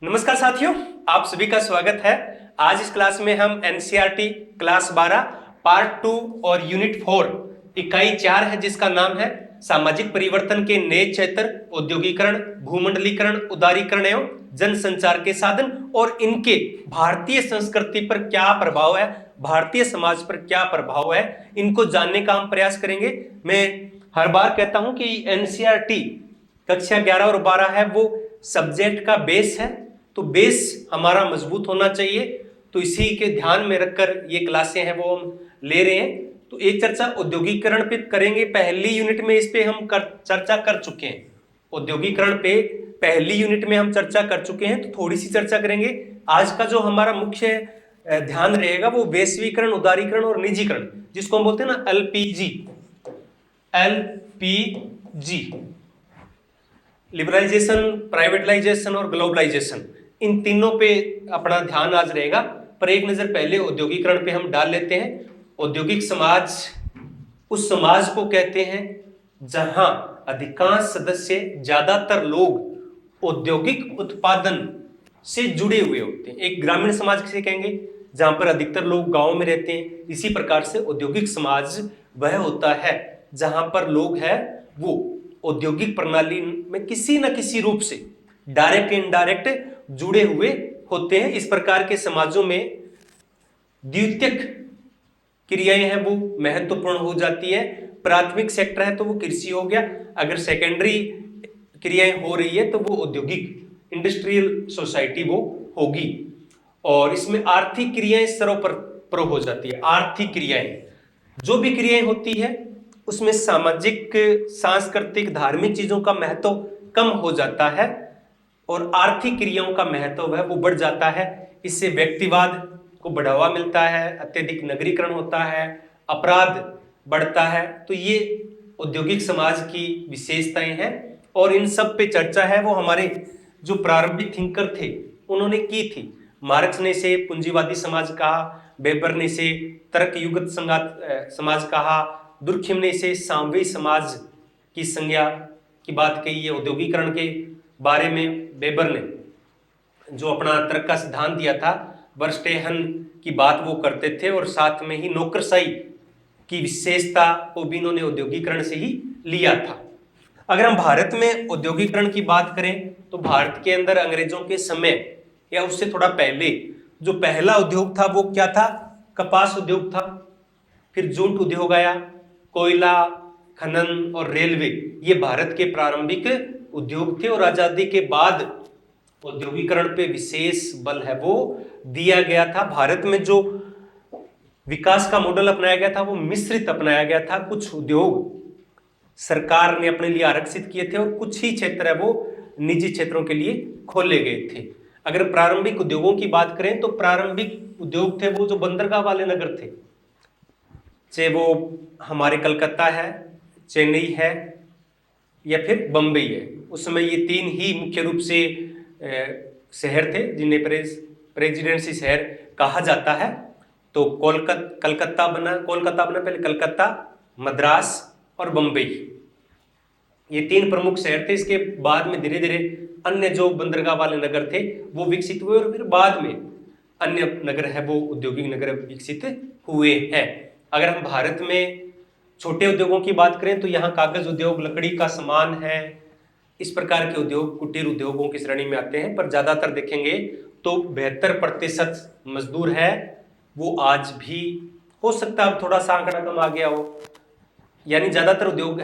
नमस्कार साथियों, आप सभी का स्वागत है। आज इस क्लास में हम एनसीईआरटी क्लास 12 पार्ट 2 और यूनिट 4 इकाई 4 है जिसका नाम है सामाजिक परिवर्तन के नए क्षेत्र, औद्योगिकरण, भूमंडलीकरण, उदारीकरण एवं जनसंचार के साधन और इनके भारतीय संस्कृति पर क्या प्रभाव है, भारतीय समाज पर क्या प्रभाव है, इनको जानने का हम प्रयास करेंगे। मैं हर बार कहता हूं कि एनसीईआरटी कक्षा 11 और 12 है वो सब्जेक्ट का बेस है, तो बेस हमारा मजबूत होना चाहिए। तो इसी के ध्यान में रखकर ये क्लासें हैं वो हम ले रहे हैं। तो एक चर्चा औद्योगिकरण पे करेंगे। पहली यूनिट में इस पे हम चर्चा कर चुके हैं। औद्योगिकरण पे पहली यूनिट में हम चर्चा कर चुके हैं, तो थोड़ी सी चर्चा करेंगे। आज का जो हमारा मुख्य ध्यान रहेगा वो वैश्वीकरण, उदारीकरण और निजीकरण, जिसको हम बोलते हैं ना एलपीजी, लिबरलाइजेशन, प्राइवेटलाइजेशन और ग्लोबलाइजेशन, इन तीनों पे अपना ध्यान आज रहेगा। पर एक नजर पहले औद्योगिकरण पे हम डाल लेते हैं। औद्योगिक समाज उस समाज को कहते हैं जहां अधिकांश सदस्य, ज्यादातर लोग औद्योगिक उत्पादन से जुड़े हुए होते हैं। एक ग्रामीण समाज किसे कहेंगे? जहां पर अधिकतर लोग गांव में रहते हैं। इसी प्रकार से औद्योगिक समाज वह होता है जहां पर लोग हैं वो औद्योगिक प्रणाली में किसी न किसी रूप से डायरेक्ट इनडायरेक्ट जुड़े हुए होते हैं। इस प्रकार के समाजों में द्वितीयक क्रियाएं हैं वो महत्वपूर्ण हो जाती है। प्राथमिक सेक्टर है तो वो कृषि हो गया, अगर सेकेंडरी क्रियाएं हो रही है तो वो औद्योगिक इंडस्ट्रियल सोसाइटी वो होगी। और इसमें आर्थिक क्रियाएं सर्वोपरि हो जाती है। आर्थिक क्रियाएं, जो भी क्रियाएं होती है उसमें सामाजिक, सांस्कृतिक, धार्मिक चीजों का महत्व कम हो जाता है और आर्थिक क्रियाओं का महत्व है वो बढ़ जाता है। इससे व्यक्तिवाद को बढ़ावा मिलता है, अत्यधिक नगरीकरण होता है, अपराध बढ़ता है। तो ये औद्योगिक समाज की विशेषताएं हैं और इन सब पे चर्चा है वो हमारे जो प्रारंभिक थिंकर थे उन्होंने की थी। मार्क्स ने इसे पूंजीवादी समाज कहा, वेबर ने इसे तर्कयुगत समाज कहा, दुर्खिम ने इसे साम्यवादी समाज की संज्ञा की बात कही है। औद्योगिकरण के बारे में वेबर ने जो अपना तर्क का सिद्धांत दिया था, वर्स्टेहन की बात वो करते थे और साथ में ही नौकरशाही की विशेषता को भी इन्होंने औद्योगिकरण से ही लिया था। अगर हम भारत में औद्योगिकरण की बात करें तो भारत के अंदर अंग्रेजों के समय या उससे थोड़ा पहले जो पहला उद्योग था वो क्या था? कपास उद्योग था। फिर जूट उद्योग आया, कोयला खनन और रेलवे, ये भारत के प्रारंभिक उद्योग थे। और आजादी के बाद औद्योगिकरण पे विशेष बल है वो दिया गया था। भारत में जो विकास का मॉडल अपनाया गया था वो मिश्रित अपनाया गया था। कुछ उद्योग सरकार ने अपने लिए आरक्षित किए थे और कुछ ही क्षेत्र है वो निजी क्षेत्रों के लिए खोले गए थे। अगर प्रारंभिक उद्योगों की बात करें तो प्रारंभिक उद्योग थे वो जो बंदरगाह वाले नगर थे, चाहे वो हमारे कलकत्ता है, चेन्नई है या फिर बंबई है। उस समय ये तीन ही मुख्य रूप से शहर थे जिन्हें प्रेसिडेंसी शहर कहा जाता है। तो कोलकाता बना पहले कलकत्ता, मद्रास और बंबई, ये तीन प्रमुख शहर थे। इसके बाद में धीरे धीरे अन्य जो बंदरगाह वाले नगर थे वो विकसित हुए और फिर बाद में अन्य नगर है वो औद्योगिक नगर विकसित हुए हैं। अगर हम भारत में छोटे उद्योगों की बात करें तो यहाँ कागज उद्योग, लकड़ी का सामान है, इस प्रकार के उद्योग कुटीर उद्योगों की श्रेणी में आते हैं। पर ज्यादातर देखेंगे तो 72% मजदूर है वो आज भी, हो सकता है अब थोड़ा सा आंकड़ा कम आ गया हो, यानी ज्यादातर उद्योग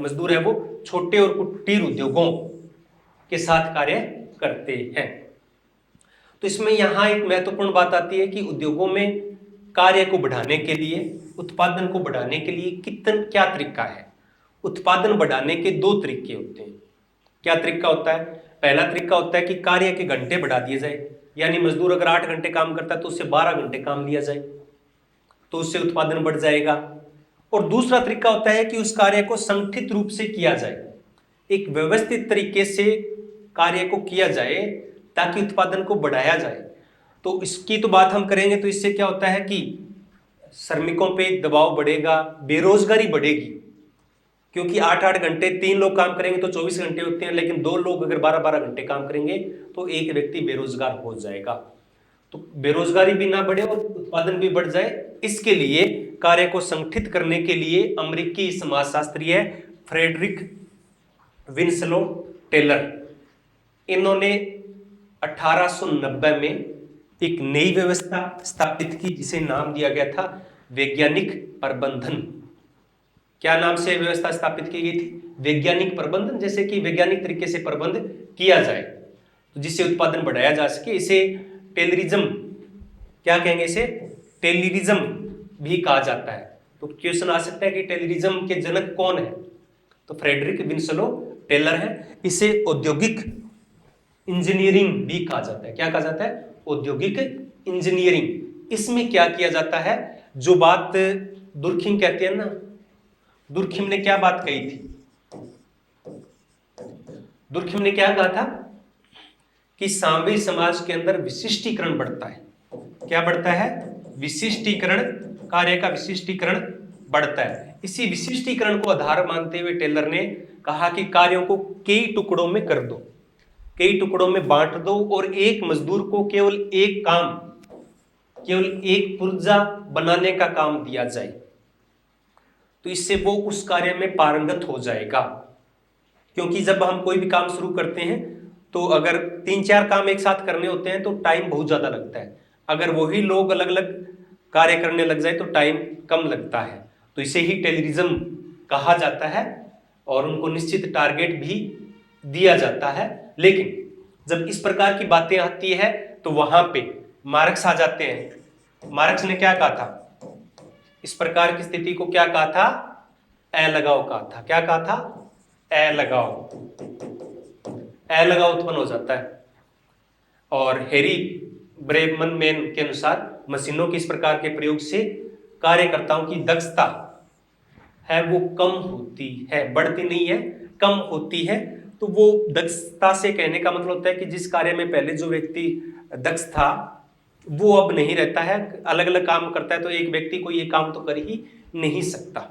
मजदूर है वो छोटे और कुटीर उद्योगों के साथ कार्य करते हैं। तो इसमें यहाँ एक महत्वपूर्ण बात आती है कि उद्योगों में कार्य को बढ़ाने के लिए, उत्पादन को बढ़ाने के लिए क्या तरीका है? उत्पादन बढ़ाने के दो तरीके होते हैं। क्या तरीका होता है? पहला तरीका होता है कि कार्य के घंटे बढ़ा दिए जाए, यानी मजदूर अगर 8 घंटे काम करता है तो उससे 12 घंटे काम लिया जाए, तो उससे उत्पादन बढ़ जाएगा। और दूसरा तरीका होता है कि उस कार्य को संगठित रूप से किया जाए, एक व्यवस्थित तरीके से कार्य को किया जाए ताकि उत्पादन को बढ़ाया जाए। तो इसकी तो बात हम करेंगे तो इससे क्या होता है कि श्रमिकों पे दबाव बढ़ेगा, बेरोजगारी बढ़ेगी। क्योंकि 8-8 घंटे 3 लोग काम करेंगे तो 24 घंटे होते हैं, लेकिन 2 लोग अगर 12-12 घंटे काम करेंगे तो एक व्यक्ति बेरोजगार हो जाएगा। तो बेरोजगारी भी ना बढ़े और उत्पादन भी बढ़ जाए, इसके लिए कार्य को संगठित करने के लिए अमेरिकी समाजशास्त्री है फ्रेडरिक विंसलो टेलर, इन्होंने 1890 में एक नई व्यवस्था स्थापित की जिसे नाम दिया गया था वैज्ञानिक प्रबंधन। क्या नाम से व्यवस्था स्थापित की गई थी? वैज्ञानिक प्रबंधन, जैसे कि वैज्ञानिक तरीके से प्रबंध किया जाए तो जिससे उत्पादन बढ़ाया जा सके। इसे टेलरिज्म, क्या कहेंगे इसे? टेलरिज्म भी कहा जाता है। तो क्वेश्चन आ सकता है कि टेलरिज्म के जनक कौन है? तो फ्रेडरिक विंसलो टेलर है। इसे औद्योगिक इंजीनियरिंग भी कहा जाता है। क्या कहा जाता है? औद्योगिक इंजीनियरिंग। इसमें क्या किया जाता है, जो बात दुर्खिम कहते हैं ना, दुर्खिम ने क्या बात कही थी? दुर्खिम ने क्या कहा था कि सामवेदी समाज के अंदर विशिष्टीकरण बढ़ता है। क्या बढ़ता है? विशिष्टीकरण, कार्य का विशिष्टीकरण बढ़ता है। इसी विशिष्टीकरण को आधार मानते हुए टेलर ने कहा कि कार्यों को कई टुकड़ों में कर दो, कई टुकड़ों में बांट दो और एक मजदूर को केवल एक काम, केवल एक पुर्जा बनाने का काम दिया जाए, तो इससे वो उस कार्य में पारंगत हो जाएगा। क्योंकि जब हम कोई भी काम शुरू करते हैं तो अगर 3-4 काम एक साथ करने होते हैं तो टाइम बहुत ज्यादा लगता है। अगर वही लोग अलग अलग कार्य करने लग जाए तो टाइम कम लगता है। तो इसे ही टेलरिज्म कहा जाता है और उनको निश्चित टारगेट भी दिया जाता है। लेकिन जब इस प्रकार की बातें आती है तो वहां पे मार्क्स आ जाते हैं। मार्क्स ने क्या कहा था? इस प्रकार की स्थिति को क्या कहा था? अलगाव कहा था। क्या कहा था? अलगाव। अलगाव उत्पन्न हो जाता है। और हैरी ब्रेमन के अनुसार मशीनों के इस प्रकार के प्रयोग से कार्यकर्ताओं की दक्षता है वो कम होती है, बढ़ती नहीं है, कम होती है। तो वो दक्षता से कहने का मतलब होता है कि जिस कार्य में पहले जो व्यक्ति दक्ष था वो अब नहीं रहता है, अलग अलग काम करता है, तो एक व्यक्ति को ये काम तो कर ही नहीं सकता।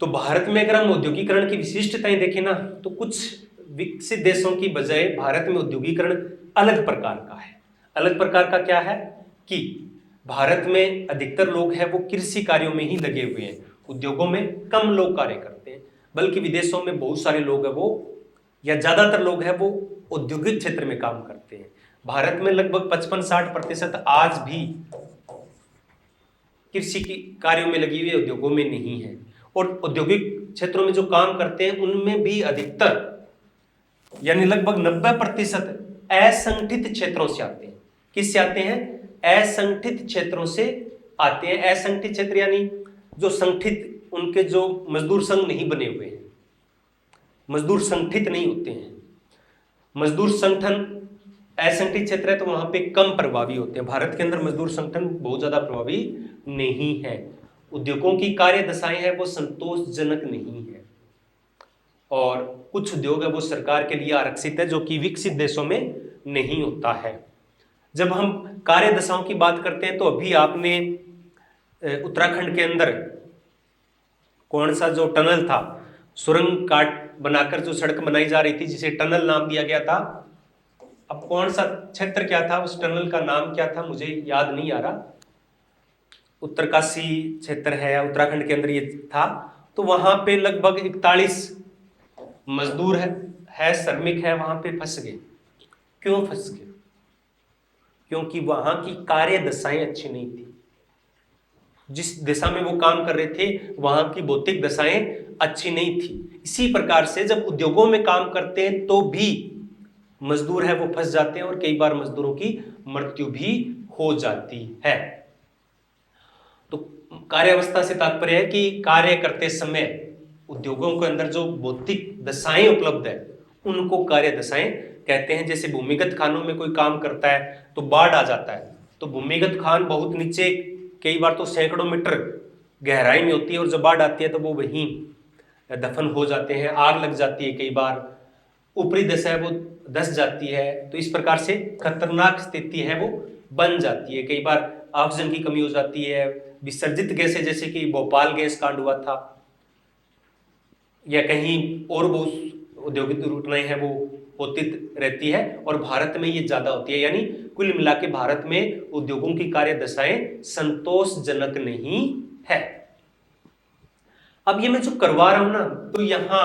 तो भारत में अगर हम औद्योगिकरण की विशिष्टताएं देखें ना, तो कुछ विकसित देशों की बजाय भारत में औद्योगिकरण अलग प्रकार का है। अलग प्रकार का क्या है कि भारत में अधिकतर लोग हैं वो कृषि कार्यों में ही लगे हुए हैं, उद्योगों में कम लोग कार्य करते हैं। बल्कि विदेशों में बहुत सारे लोग हैं वो, या ज्यादातर लोग हैं वो औद्योगिक क्षेत्र में काम करते हैं। भारत में लगभग 55-60% आज भी कृषि की कार्यों में लगी हुई उद्योगों में नहीं है। और औद्योगिक क्षेत्रों में जो काम करते हैं उनमें भी अधिकतर यानी लगभग 90% असंगठित क्षेत्रों से आते हैं। किससे आते हैं? असंगठित क्षेत्रों से आते हैं। असंगठित क्षेत्र यानी जो संगठित, उनके जो मजदूर संघ नहीं बने हुए हैं, मजदूर संगठित नहीं होते हैं। मजदूर संगठन असंगठित क्षेत्र है तो वहां पे कम प्रभावी होते हैं। भारत के अंदर मजदूर संगठन बहुत ज्यादा प्रभावी नहीं है। उद्योगों की कार्य दशाएं है वो संतोषजनक नहीं है। और कुछ उद्योग है वो सरकार के लिए आरक्षित है, जो कि विकसित देशों में नहीं होता है। जब हम कार्य दशाओं की बात करते हैं तो अभी आपने उत्तराखंड के अंदर कौन सा जो टनल था, सुरंग काट बनाकर जो सड़क बनाई जा रही थी जिसे टनल नाम दिया गया था, अब कौन सा क्षेत्र क्या था, उस टनल का नाम क्या था मुझे याद नहीं आ रहा। उत्तरकाशी क्षेत्र है या उत्तराखंड के अंदर ये था। तो वहां पे लगभग 41 मजदूर है श्रमिक है वहां पे फंस गए। क्यों फंस गए? क्योंकि वहां की कार्य दशाएं अच्छी नहीं थी। जिस दिशा में वो काम कर रहे थे वहां की भौतिक दशाएं अच्छी नहीं थी। इसी प्रकार से जब उद्योगों में काम करते हैं तो भी मजदूर है वो फंस जाते हैं और कई बार मजदूरों की मृत्यु भी हो जाती है। तो कार्यावस्था से तात्पर्य है कि कार्य करते समय उद्योगों के अंदर जो भौतिक दशाएं उपलब्ध है उनको कार्य दशाएं कहते हैं। जैसे भूमिगत खानों में कोई काम करता है तो बाढ़ आ जाता है, तो भूमिगत खान बहुत नीचे, कई बार तो सैकड़ों मीटर गहराई में होती है, और जब बाढ़ आती है तो वो वहीं दफन हो जाते हैं, आग लग जाती है, कई बार ऊपरी दशा है वो धंस जाती है। तो इस प्रकार से खतरनाक स्थिति है वो बन जाती है। कई बार ऑक्सीजन की कमी हो जाती है, विसर्जित गैसें, जैसे कि भोपाल गैस कांड हुआ था, या कहीं और बहुत औद्योगिक दुर्घटनाएं हैं वो होती रहती है, और भारत में ये ज्यादा होती है। यानी कुल मिला के भारत में उद्योगों की कार्य दशाएं संतोषजनक नहीं है। अब ये मैं जो करवा रहा हूं ना, तो यहां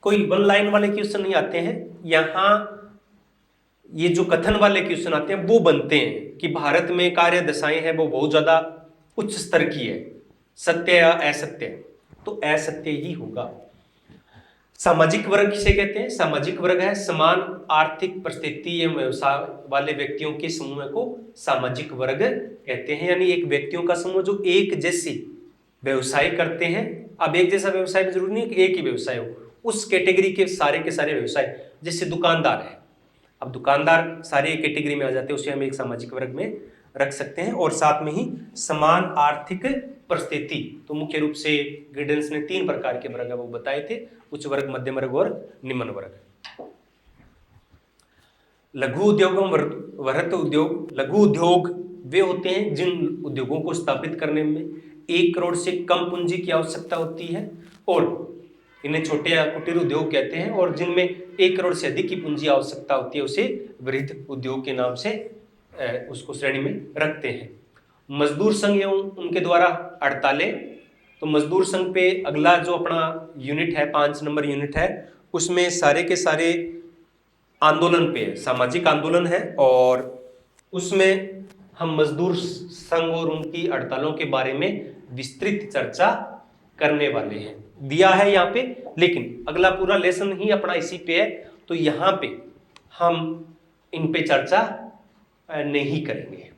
कोई वन लाइन वाले क्वेश्चन नहीं आते हैं, यहां ये जो कथन वाले क्वेश्चन आते हैं वो बनते हैं कि भारत में कार्य दशाएं हैं वो बहुत ज्यादा उच्च स्तर की है, सत्य या असत्य? तो असत्य ही होगा। सामाजिक वर्ग किसे कहते हैं? सामाजिक वर्ग है समान आर्थिक परिस्थिति या व्यवसाय वाले व्यक्तियों के समूह को सामाजिक वर्ग कहते हैं। यानी एक व्यक्तियों का समूह जो एक जैसी व्यवसाय करते हैं। अब एक जैसा व्यवसाय भी जरूरी नहीं है कि एक ही व्यवसाय हो, उस कैटेगरी के सारे व्यवसाय, जैसे दुकानदार है, अब दुकानदार सारे कैटेगरी में आ जाते हैं, उसे हम एक सामाजिक वर्ग में रख सकते हैं। और साथ में ही समान आर्थिक परिस्थिति, तो मुख्य रूप से गिडेंस ने 3 प्रकार के वर्ग वो बताए थे, उच्च वर्ग, मध्यम वर्ग और निम्न वर्ग। लघु उद्योग एवं वृहत उद्योग। लघु उद्योग वे होते हैं जिन उद्योगों को स्थापित करने में 1 करोड़ से कम पूंजी की आवश्यकता होती है, और इन्हें छोटे या कुटीर उद्योग कहते हैं, और जिनमें 1 करोड़ से अधिक की पूंजी आवश्यकता होती है उसे वृहत उद्योग के नाम से उसको श्रेणी में रखते हैं। मजदूर संघ एवं उनके द्वारा हड़तालें। तो मजदूर संघ पे अगला जो अपना यूनिट है, 5 नंबर यूनिट है, उसमें सारे के सारे आंदोलन पे है, सामाजिक आंदोलन है, और उसमें हम मजदूर संघ और उनकी हड़तालों के बारे में विस्तृत चर्चा करने वाले हैं। दिया है यहाँ पे, लेकिन अगला पूरा लेसन ही अपना इसी पे है, तो यहाँ पे हम इन पे चर्चा नहीं करेंगे।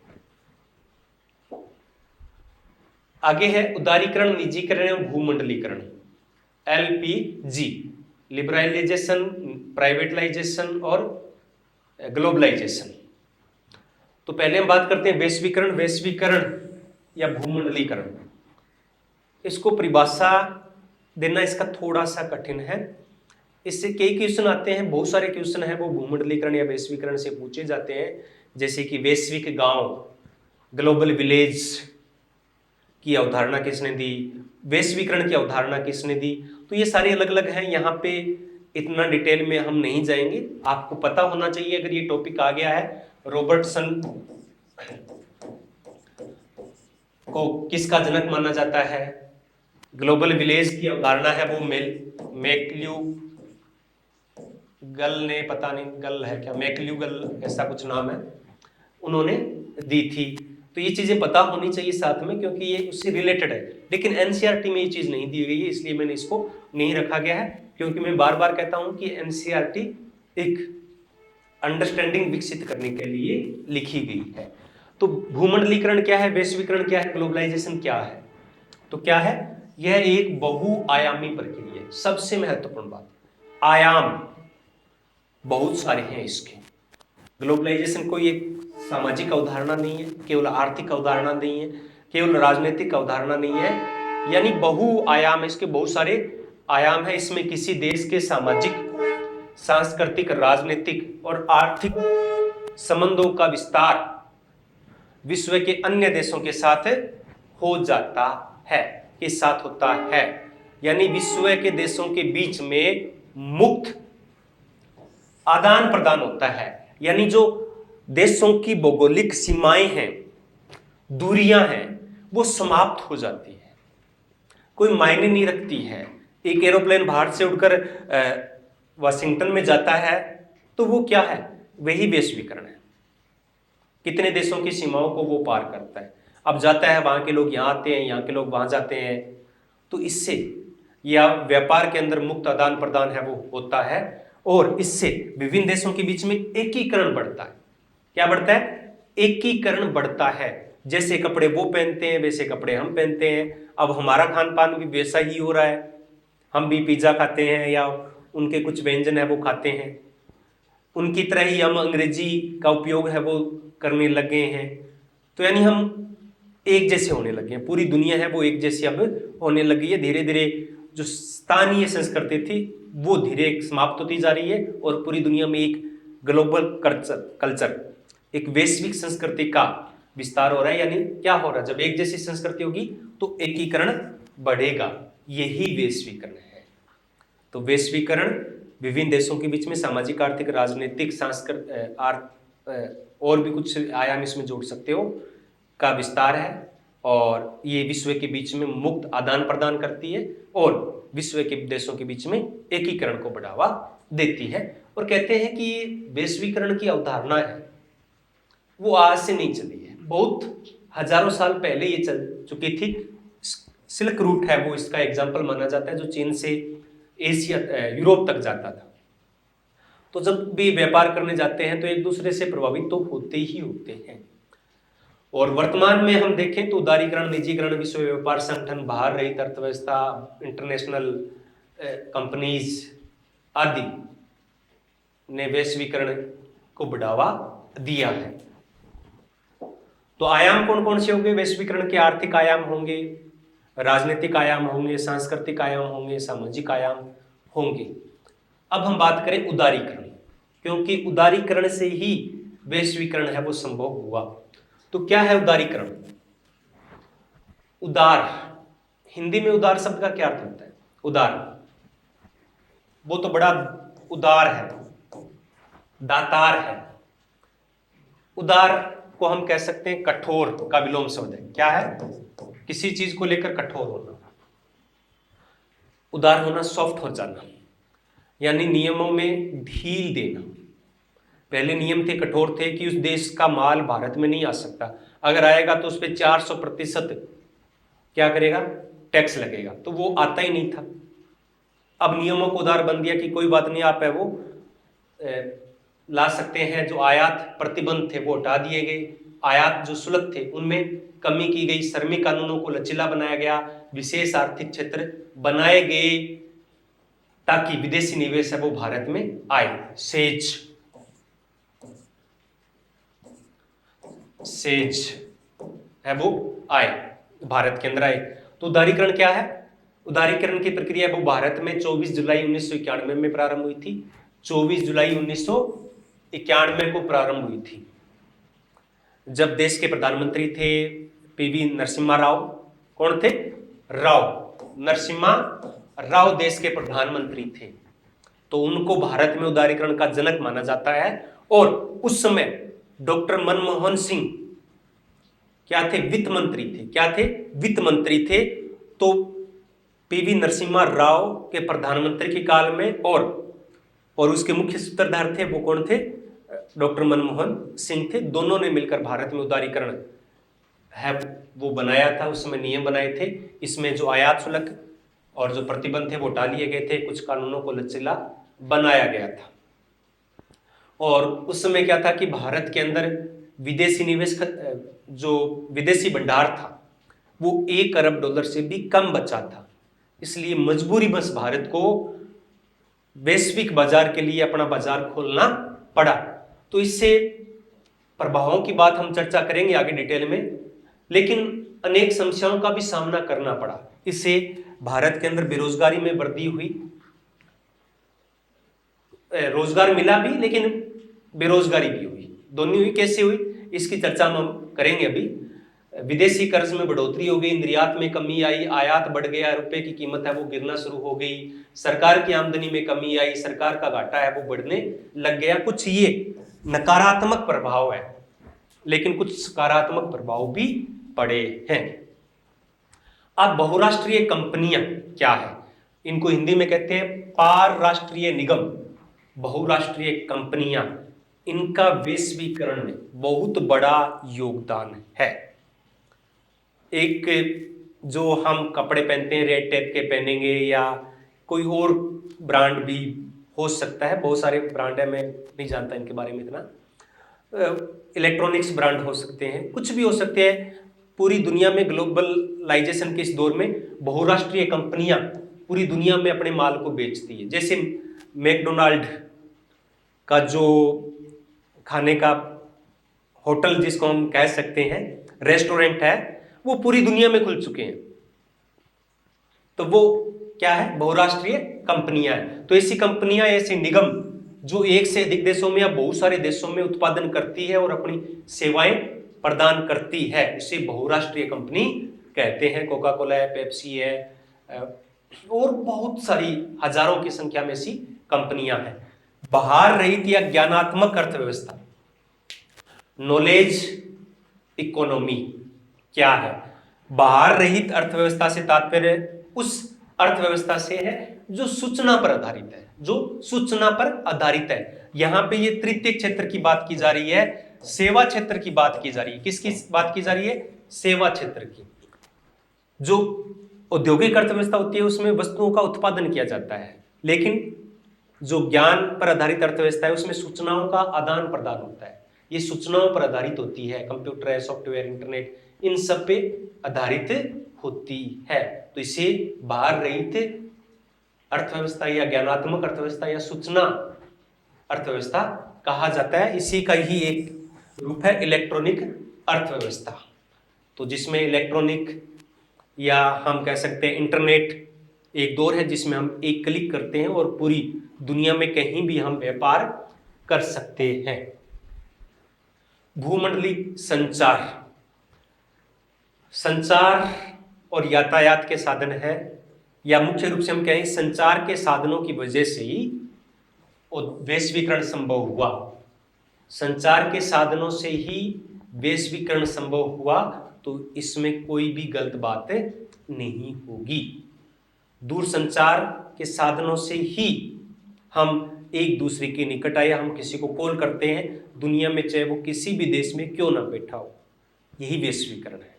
आगे है उदारीकरण, निजीकरण एवं भूमंडलीकरण, LPG, लिबरलाइजेशन, प्राइवेटलाइजेशन और ग्लोबलाइजेशन। तो पहले हम बात करते हैं वैश्वीकरण। वैश्वीकरण या भूमंडलीकरण, इसको परिभाषा देना इसका थोड़ा सा कठिन है। इससे कई क्वेश्चन आते हैं, बहुत सारे क्वेश्चन है वो भूमंडलीकरण या वैश्वीकरण से पूछे जाते हैं, जैसे कि वैश्विक गांव, ग्लोबल विलेज की अवधारणा किसने दी, वैश्वीकरण की अवधारणा किसने दी। तो ये सारे अलग अलग हैं, यहाँ पे इतना डिटेल में हम नहीं जाएंगे। आपको पता होना चाहिए अगर ये टॉपिक आ गया है, रॉबर्टसन को किसका जनक माना जाता है, ग्लोबल विलेज की अवधारणा है वो मैक्ल्यूगल ने, पता नहीं गल है क्या, मैक्ल्यूगल ऐसा कुछ नाम है, उन्होंने दी थी। तो ये चीजें पता होनी चाहिए साथ में, क्योंकि ये उससे रिलेटेड है। लेकिन एनसीईआरटी में ये चीज नहीं दी गई है, इसलिए मैंने इसको नहीं रखा गया है, क्योंकि मैं बार बार कहता हूं कि एनसीईआरटी एक अंडरस्टैंडिंग विकसित करने के लिए लिखी गई है। तो भूमंडलीकरण क्या है, वैश्वीकरण क्या है, ग्लोबलाइजेशन क्या है? तो क्या है, यह एक बहुआयामी प्रक्रिया है। सबसे महत्वपूर्ण बात, आयाम बहुत सारे हैं इसके। ग्लोबलाइजेशन कोई एक सामाजिक अवधारणा नहीं है, केवल आर्थिक अवधारणा नहीं है, केवल राजनीतिक अवधारणा नहीं है, यानी बहुआयाम है, इसके बहुत सारे आयाम है। इसमें किसी देश के सामाजिक, सांस्कृतिक, राजनीतिक और आर्थिक संबंधों का विस्तार विश्व के अन्य देशों के साथ हो जाता है, के साथ होता है। यानी विश्व के देशों के बीच में मुक्त आदान प्रदान होता है, यानी जो देशों की भौगोलिक सीमाएं हैं, दूरियां हैं, वो समाप्त हो जाती है, कोई मायने नहीं रखती है। एक एरोप्लेन भारत से उड़कर वाशिंगटन में जाता है, तो वो क्या है, वही वैश्वीकरण है। कितने देशों की सीमाओं को वो पार करता है। अब जाता है, वहां के लोग यहाँ आते हैं, यहाँ के लोग वहां जाते हैं, तो इससे या व्यापार के अंदर मुक्त आदान प्रदान है वो होता है, और इससे विभिन्न देशों के बीच में एकीकरण बढ़ता है। क्या बढ़ता है? एकीकरण बढ़ता है। जैसे कपड़े वो पहनते हैं वैसे कपड़े हम पहनते हैं। अब हमारा खान पान भी वैसा ही हो रहा है, हम भी पिज्जा खाते हैं या उनके कुछ व्यंजन है वो खाते हैं, उनकी तरह ही हम अंग्रेजी का उपयोग है वो करने लगे हैं। तो यानी हम एक जैसे होने लगे हैं, पूरी दुनिया है वो एक जैसी अब होने लगी है। धीरे धीरे जो स्थानीय संस्कृति थी वो धीरे समाप्त होती जा रही है, और पूरी दुनिया में एक ग्लोबल कल्चर, एक वैश्विक संस्कृति का विस्तार हो रहा है। यानी क्या हो रहा है, जब एक जैसी संस्कृति होगी तो एकीकरण बढ़ेगा, यही वैश्वीकरण है। तो वैश्वीकरण विभिन्न देशों के बीच में सामाजिक, आर्थिक, राजनीतिक, और भी कुछ आयाम इसमें जोड़ सकते हो, का विस्तार है। और ये विश्व के बीच में मुक्त आदान प्रदान करती है और विश्व के देशों के बीच में एकीकरण को बढ़ावा देती है। और कहते हैं कि ये वैश्वीकरण की अवधारणा है वो आज से नहीं चली है, बहुत हजारों साल पहले ये चल चुकी थी। सिल्क रूट है वो इसका एग्जाम्पल माना जाता है, जो चीन से एशिया यूरोप तक जाता था। तो जब भी व्यापार करने जाते हैं तो एक दूसरे से प्रभावित तो होते ही होते हैं। और वर्तमान में हम देखें तो उदारीकरण, निजीकरण, विश्व व्यापार संगठन, बाहर रहित अर्थव्यवस्था, इंटरनेशनल कंपनीज आदि ने वैश्वीकरण को बढ़ावा दिया है। तो आयाम कौन कौन से होंगे वैश्वीकरण के? आर्थिक आयाम होंगे, राजनीतिक आयाम होंगे, सांस्कृतिक आयाम होंगे, सामाजिक आयाम होंगे। अब हम बात करें उदारीकरण, क्योंकि उदारीकरण से ही वैश्वीकरण है वो संभव हुआ। तो क्या है उदारीकरण? उदार, हिंदी में उदार शब्द का क्या अर्थ होता है? उदार, वो तो बड़ा उदार है, दातार है। उदार को हम कह सकते हैं कठोर का विलोम शब्द है। क्या है? किसी चीज को लेकर कठोर होना। उदार होना, सॉफ्ट हो जाना, यानी नियमों में ढील देना। पहले नियम थे, कठोर थे कि उस देश का माल भारत में नहीं आ सकता, अगर आएगा तो उस पर 400% क्या करेगा? टैक्स लगेगा, तो वो आता ही नहीं था। अब नियमों को उदार बन दिया कि कोई बात नहीं, आप है वो ला सकते हैं। जो आयात प्रतिबंध थे वो हटा दिए गए, आयात जो शुल्क थे उनमें कमी की गई, श्रमिक कानूनों को लचीला बनाया गया, विशेष आर्थिक क्षेत्र बनाए गए ताकि विदेशी निवेश है वो भारत में आए। सेज है वो आए, भारत के अंदर आए। तो उदारीकरण क्या है? उदारीकरण की प्रक्रिया वो भारत में 24 जुलाई 1991 में प्रारंभ हुई थी। 24 जुलाई 1991 को प्रारंभ हुई थी, जब देश के प्रधानमंत्री थे पीवी नरसिम्हा राव। कौन थे? राव नरसिम्हा राव देश के प्रधानमंत्री थे, तो उनको भारत में उदारीकरण का जनक माना जाता है। और उस समय डॉक्टर मनमोहन सिंह क्या थे? वित्त मंत्री थे। क्या थे? वित्त मंत्री थे। तो पीवी नरसिम्हा राव के प्रधानमंत्री के काल में और उसके मुख्य सूत्रधार थे वो कौन थे? डॉक्टर मनमोहन सिंह थे। दोनों ने मिलकर भारत में उदारीकरण है वो बनाया था। उस समय नियम बनाए थे, इसमें जो आयात शुल्क और जो प्रतिबंध थे वो हटा लिए गए थे, कुछ कानूनों को लचीला बनाया गया था। और उस समय क्या था कि भारत के अंदर विदेशी निवेश, जो विदेशी भंडार था वो $1 अरब से भी कम बचा था। इसलिए मजबूरी बस भारत को वैश्विक बाजार के लिए अपना बाजार खोलना पड़ा। तो इससे प्रभावों की बात हम चर्चा करेंगे आगे डिटेल में, लेकिन अनेक समस्याओं का भी सामना करना पड़ा। इससे भारत के अंदर बेरोजगारी में वृद्धि हुई, रोजगार मिला भी लेकिन बेरोजगारी भी हुई, दोनों हुई। कैसे हुई इसकी चर्चा हम करेंगे अभी। विदेशी कर्ज में बढ़ोतरी हो गई, निर्यात में कमी आई, आयात बढ़ गया, रुपए की कीमत है वो गिरना शुरू हो गई, सरकार की आमदनी में कमी आई, सरकार का घाटा है वो बढ़ने लग गया। कुछ ये नकारात्मक प्रभाव है, लेकिन कुछ सकारात्मक प्रभाव भी पड़े हैं। अब बहुराष्ट्रीय कंपनियां क्या है? इनको हिंदी में कहते हैं पार राष्ट्रीय निगम। बहुराष्ट्रीय कंपनियां, इनका वैश्वीकरण में बहुत बड़ा योगदान है। एक जो हम कपड़े पहनते हैं रेड टेप के पहनेंगे, या कोई और ब्रांड भी हो सकता है, बहुत सारे ब्रांड है, मैं नहीं जानता इनके बारे में इतना। इलेक्ट्रॉनिक्स ब्रांड हो सकते हैं, कुछ भी हो सकते हैं। पूरी दुनिया में ग्लोबलाइजेशन के इस दौर में बहुराष्ट्रीय कंपनियां पूरी दुनिया में अपने माल को बेचती है। जैसे मैकडोनाल्ड का जो खाने का होटल जिसको हम कह सकते हैं, रेस्टोरेंट है, वो पूरी दुनिया में खुल चुके हैं। तो वो क्या है? बहुराष्ट्रीय कंपनियां हैं। तो ऐसी कंपनियां, ऐसे निगम जो एक से अधिक देशों में या बहुत सारे देशों में उत्पादन करती है और अपनी सेवाएं प्रदान करती है, उसे बहुराष्ट्रीय कंपनी कहते हैं। कोका कोला है, पेप्सी है, और बहुत सारी हजारों की संख्या में ऐसी कंपनियां हैं। बाहर रहित या ज्ञानात्मक अर्थव्यवस्था, नॉलेज इकोनॉमी क्या है? बाहर रहित अर्थव्यवस्था से तात्पर्य उस अर्थव्यवस्था से है जो सूचना पर आधारित है, जो सूचना पर आधारित है। यहां पे ये तृतीय क्षेत्र की बात की जा रही है, सेवा क्षेत्र की बात की जा रही है। किसकी बात की जा रही है? सेवा क्षेत्र की। जो औद्योगिक अर्थव्यवस्था होती है उसमें वस्तुओं का उत्पादन किया जाता है, लेकिन जो ज्ञान पर आधारित अर्थव्यवस्था है उसमें सूचनाओं का आदान प्रदान होता है। ये सूचनाओं पर आधारित होती है, कंप्यूटर है, सॉफ्टवेयर, इंटरनेट, इन सब पे आधारित होती है। तो इसे बाहर रहित अर्थव्यवस्था या ज्ञानात्मक अर्थव्यवस्था या सूचना अर्थव्यवस्था कहा जाता है। इसी का ही एक रूप है इलेक्ट्रॉनिक अर्थव्यवस्था। तो जिसमें इलेक्ट्रॉनिक या हम कह सकते हैं इंटरनेट एक दौर है जिसमें हम एक क्लिक करते हैं और पूरी दुनिया में कहीं भी हम व्यापार कर सकते हैं। भूमंडलीय संचार, संचार और यातायात के साधन है, या मुख्य रूप से हम कहें संचार के साधनों की वजह से ही वैश्वीकरण संभव हुआ। संचार के साधनों से ही वैश्वीकरण संभव हुआ, तो इसमें कोई भी गलत बात नहीं होगी। दूरसंचार के साधनों से ही हम एक दूसरे के निकट आए, हम किसी को कॉल करते हैं दुनिया में, चाहे वो किसी भी देश में क्यों ना बैठा हो, यही वैश्वीकरण है।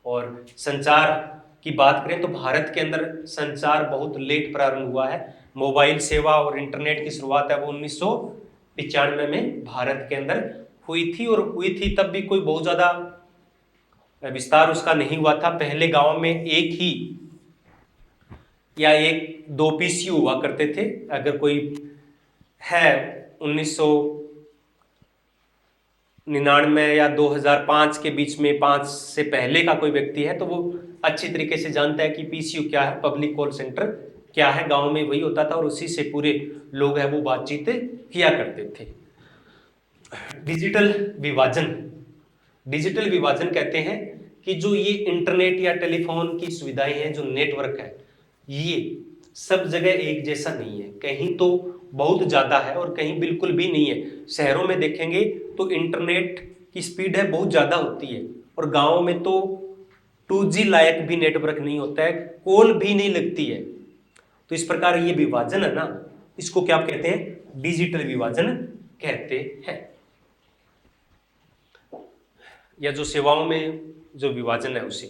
और संचार की बात करें तो भारत के अंदर संचार बहुत लेट प्रारंभ हुआ है। मोबाइल सेवा और इंटरनेट की शुरुआत है वो 1995 में भारत के अंदर हुई थी, और हुई थी तब भी कोई बहुत ज्यादा विस्तार उसका नहीं हुआ था। पहले गांव में एक ही या एक दो पीसी हुआ करते थे। अगर कोई है 1999 या 2005 के बीच में, 5 से पहले का कोई व्यक्ति है तो वो अच्छी तरीके से जानता है कि पीसीयू क्या है, पब्लिक कॉल सेंटर क्या है। गांव में वही होता था और उसी से पूरे लोग है वो बातचीत किया करते थे। डिजिटल विभाजन, डिजिटल विभाजन कहते हैं कि जो ये इंटरनेट या टेलीफोन की सुविधाएं हैं, जो नेटवर्क है, ये सब जगह एक जैसा नहीं है। कहीं तो बहुत ज्यादा है और कहीं बिल्कुल भी नहीं है। शहरों में देखेंगे तो इंटरनेट की स्पीड है बहुत ज्यादा होती है, और गांवों में तो 2G लायक भी नेटवर्क नहीं होता है, कॉल भी नहीं लगती है। तो इस प्रकार ये विभाजन है ना, इसको क्या कहते हैं? डिजिटल विभाजन कहते हैं। या जो सेवाओं में जो विभाजन है उसे।